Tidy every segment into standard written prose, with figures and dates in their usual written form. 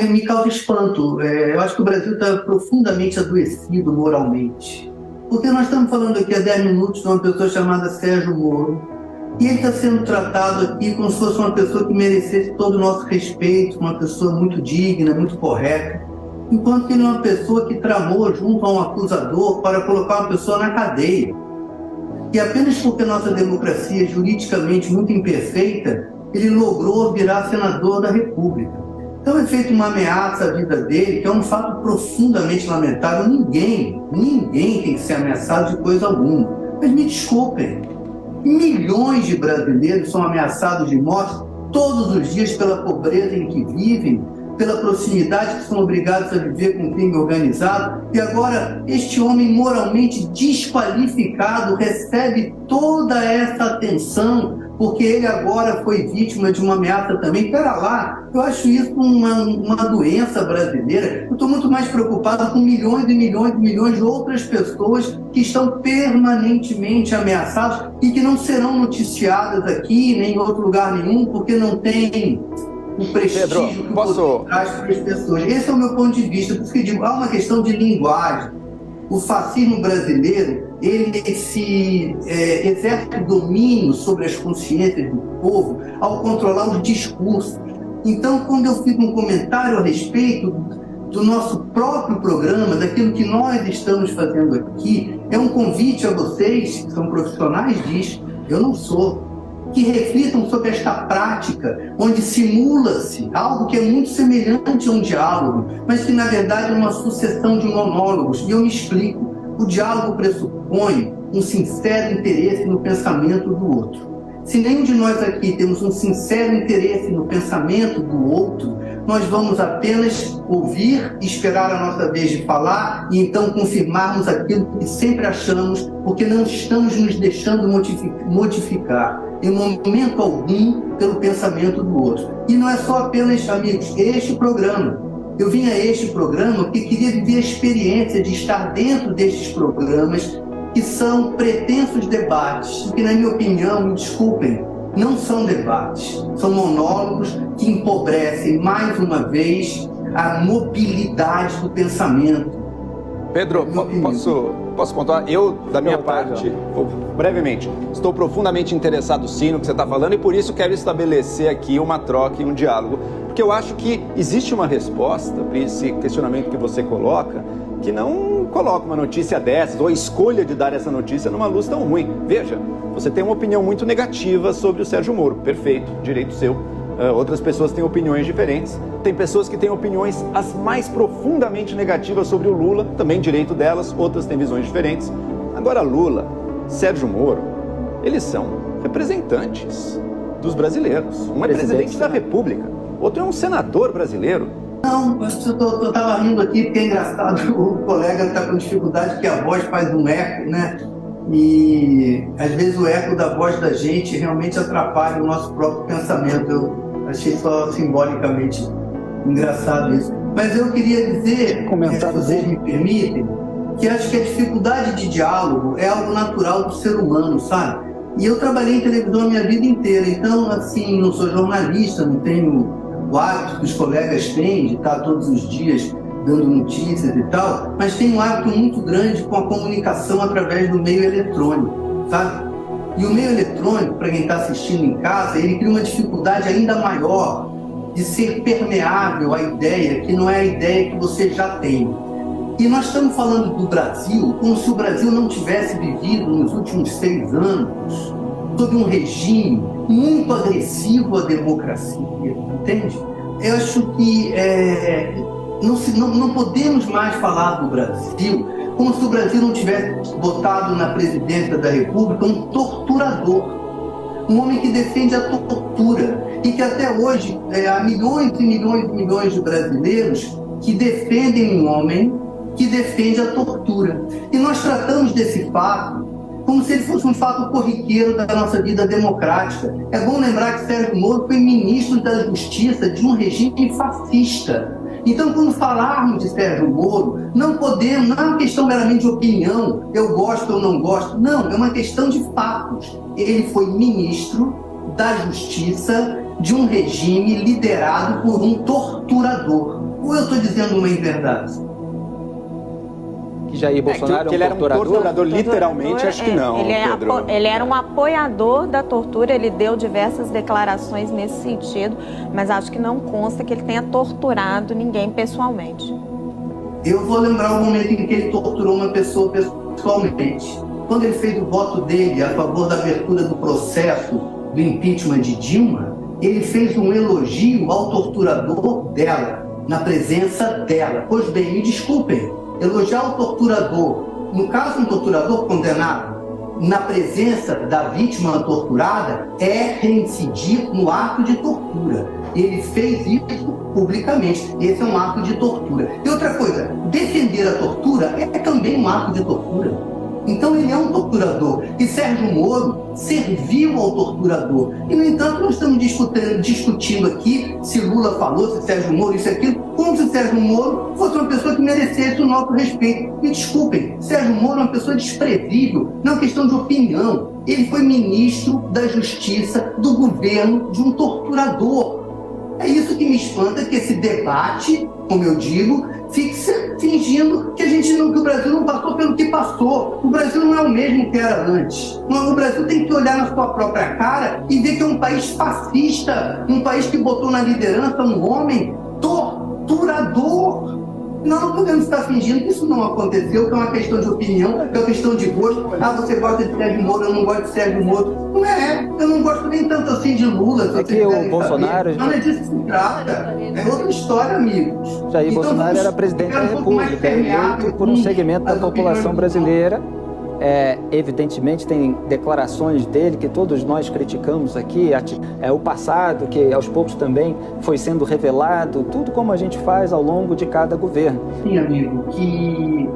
me causa espanto. Eu acho que o Brasil está profundamente adoecido moralmente. Porque nós estamos falando aqui há 10 minutos de uma pessoa chamada Sérgio Moro, e ele está sendo tratado aqui como se fosse uma pessoa que merecesse todo o nosso respeito, uma pessoa muito digna, muito correta, enquanto que ele é uma pessoa que tramou junto a um acusador para colocar uma pessoa na cadeia. E apenas porque a nossa democracia é juridicamente muito imperfeita, ele logrou virar senador da República. Então é feita uma ameaça à vida dele, que é um fato profundamente lamentável. Ninguém tem que ser ameaçado de coisa alguma. Mas me desculpem, milhões de brasileiros são ameaçados de morte todos os dias pela pobreza em que vivem, pela proximidade que são obrigados a viver com o crime organizado. E agora este homem moralmente desqualificado recebe toda essa atenção porque ele agora foi vítima de uma ameaça também. Pera lá, eu acho isso uma doença brasileira. Eu estou muito mais preocupado com milhões e milhões e milhões de outras pessoas que estão permanentemente ameaçadas e que não serão noticiadas aqui, nem em outro lugar nenhum, porque não tem o prestígio Pedro, que o poder traz para as pessoas. Esse é o meu ponto de vista. Por isso que eu digo, há uma questão de linguagem. O fascismo brasileiro, ele exerce domínio sobre as consciências do povo ao controlar os discursos. Então, quando eu fiz um comentário a respeito do nosso próprio programa, daquilo que nós estamos fazendo aqui, é um convite a vocês, que são profissionais disso, eu não sou, que reflitam sobre esta prática, onde simula-se algo que é muito semelhante a um diálogo, mas que na verdade é uma sucessão de monólogos. E eu me explico. O diálogo pressupõe um sincero interesse no pensamento do outro. Se nenhum de nós aqui temos um sincero interesse no pensamento do outro, nós vamos apenas ouvir, esperar a nossa vez de falar e então confirmarmos aquilo que sempre achamos, porque não estamos nos deixando modificar em momento algum pelo pensamento do outro. E não é só apenas, amigos, este programa. Eu vim a este programa porque queria viver a experiência de estar dentro destes programas que são pretensos debates, que, na minha opinião, me desculpem, não são debates, são monólogos que empobrecem, mais uma vez, a mobilidade do pensamento. Pedro, posso contar? Eu, da minha parte, brevemente, estou profundamente interessado sim no que você está falando e por isso quero estabelecer aqui uma troca e um diálogo. Porque eu acho que existe uma resposta para esse questionamento que você coloca, que não coloca uma notícia dessas, ou a escolha de dar essa notícia numa luz tão ruim. Veja, você tem uma opinião muito negativa sobre o Sérgio Moro, perfeito, direito seu. Outras pessoas têm opiniões diferentes. Tem pessoas que têm opiniões as mais profundamente negativas sobre o Lula, também direito delas, outras têm visões diferentes. Agora Lula, Sérgio Moro, eles são representantes dos brasileiros. Um é presidente da República, outro é um senador brasileiro. Não, eu estava rindo aqui porque é engraçado, o colega está com dificuldade que a voz faz um eco, né? E às vezes o eco da voz da gente realmente atrapalha o nosso próprio pensamento. Eu achei só simbolicamente engraçado isso. Mas eu queria dizer, se vocês me permitem, que acho que a dificuldade de diálogo é algo natural do ser humano, sabe? E eu trabalhei em televisão a minha vida inteira, então, assim, não sou jornalista, não tenho o hábito que os colegas têm de estar todos os dias dando notícias e tal, mas tem um hábito muito grande com a comunicação através do meio eletrônico, sabe? E o meio eletrônico, para quem está assistindo em casa, ele cria uma dificuldade ainda maior de ser permeável à ideia, que não é a ideia que você já tem. E nós estamos falando do Brasil como se o Brasil não tivesse vivido nos últimos 6 anos sob um regime muito agressivo à democracia, entende? Eu acho que não podemos mais falar do Brasil como se o Brasil não tivesse botado na presidência da República um torturador, um homem que defende a tortura e que até hoje há milhões e milhões e milhões de brasileiros que defendem um homem que defende a tortura. E nós tratamos desse fato como se ele fosse um fato corriqueiro da nossa vida democrática. É bom lembrar que Sérgio Moro foi ministro da Justiça de um regime fascista. Então, quando falarmos de Sérgio Moro, não podemos, não é uma questão meramente de opinião, eu gosto ou não gosto, não, é uma questão de fatos. Ele foi ministro da Justiça de um regime liderado por um torturador. Ou eu estou dizendo uma inverdade? Que Jair Bolsonaro que ele era um torturador, literalmente, acho que não, Pedro. Ele era um apoiador da tortura, ele deu diversas declarações nesse sentido, mas acho que não consta que ele tenha torturado ninguém pessoalmente. Eu vou lembrar o momento em que ele torturou uma pessoa pessoalmente. Quando ele fez o voto dele a favor da abertura do processo do impeachment de Dilma, ele fez um elogio ao torturador dela, na presença dela. Pois bem, me desculpem, elogiar o torturador, no caso um torturador condenado, na presença da vítima torturada, é reincidir no ato de tortura. Ele fez isso publicamente. Esse é um ato de tortura. E outra coisa, defender a tortura é também um ato de tortura. Então ele é um torturador. E Sérgio Moro serviu ao torturador. E, no entanto, nós estamos discutindo aqui se Lula falou, se Sérgio Moro, isso e aquilo, como se Sérgio Moro fosse uma pessoa que merecesse o nosso respeito. Me desculpem, Sérgio Moro é uma pessoa desprezível, não é uma questão de opinião. Ele foi ministro da Justiça do governo de um torturador. É isso que me espanta, que esse debate, como eu digo, fique fingindo que que o Brasil não passou pelo que passou. O Brasil não é o mesmo que era antes. O Brasil tem que olhar na sua própria cara e ver que é um país fascista, um país que botou na liderança um homem torturador. Nós não podemos estar fingindo que isso não aconteceu, que é uma questão de opinião, que é uma questão de gosto. Ah, você gosta de Sérgio Moro, eu não gosto de Sérgio Moro. Não é, eu não gosto nem tanto assim de Lula. É que o Bolsonaro... Não é disso que se trata. É outra história, amigos. Jair Bolsonaro era presidente da República, eleito por um segmento da população brasileira. Evidentemente tem declarações dele que todos nós criticamos aqui, o passado que aos poucos também foi sendo revelado, tudo como a gente faz ao longo de cada governo. Sim, amigo, que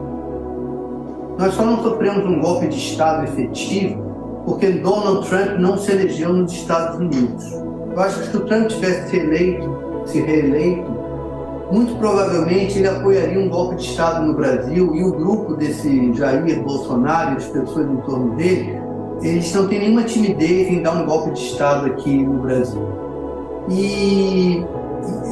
nós só não sofremos um golpe de Estado efetivo porque Donald Trump não se elegeu nos Estados Unidos. Eu acho que se o Trump tivesse se reeleito, muito provavelmente ele apoiaria um golpe de Estado no Brasil, e o grupo desse Jair Bolsonaro e as pessoas em torno dele, eles não têm nenhuma timidez em dar um golpe de Estado aqui no Brasil. E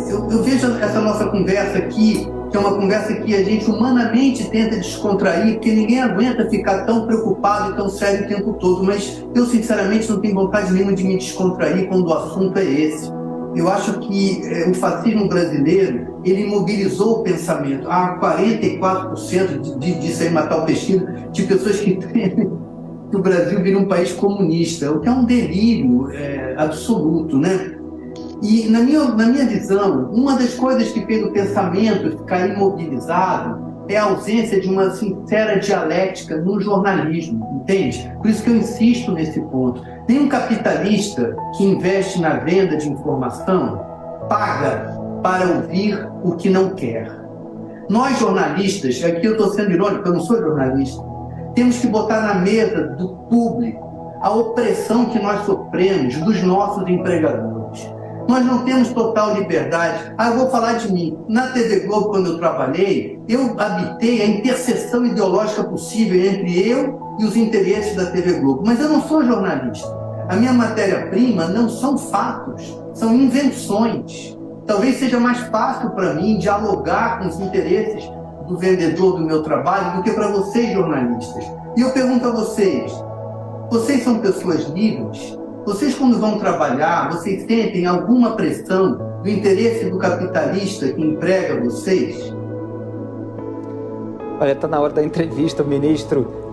eu vejo essa nossa conversa aqui, que é uma conversa que a gente humanamente tenta descontrair, porque ninguém aguenta ficar tão preocupado e tão sério o tempo todo, mas eu sinceramente não tenho vontade nenhuma de me descontrair quando o assunto é esse. Eu acho que o fascismo brasileiro, ele mobilizou o pensamento. Há 44% disso aí, matar o pesquisa, de pessoas que temem que o Brasil vire um país comunista, o que é um delírio absoluto, né? E, na minha visão, uma das coisas que fez o pensamento ficar imobilizado é a ausência de uma sincera dialética no jornalismo, entende? Por isso que eu insisto nesse ponto. Nenhum capitalista que investe na venda de informação paga para ouvir o que não quer. Nós jornalistas, aqui eu estou sendo irônico, eu não sou jornalista, temos que botar na mesa do público a opressão que nós sofremos dos nossos empregadores. Nós não temos total liberdade. Eu vou falar de mim. Na TV Globo, quando eu trabalhei, eu habitei a interseção ideológica possível entre eu e os interesses da TV Globo. Mas eu não sou jornalista. A minha matéria-prima não são fatos, são invenções. Talvez seja mais fácil para mim dialogar com os interesses do vendedor do meu trabalho do que para vocês, jornalistas. E eu pergunto a vocês são pessoas livres? Vocês, quando vão trabalhar, vocês sentem alguma pressão do interesse do capitalista que emprega vocês? Olha, está na hora da entrevista. O ministro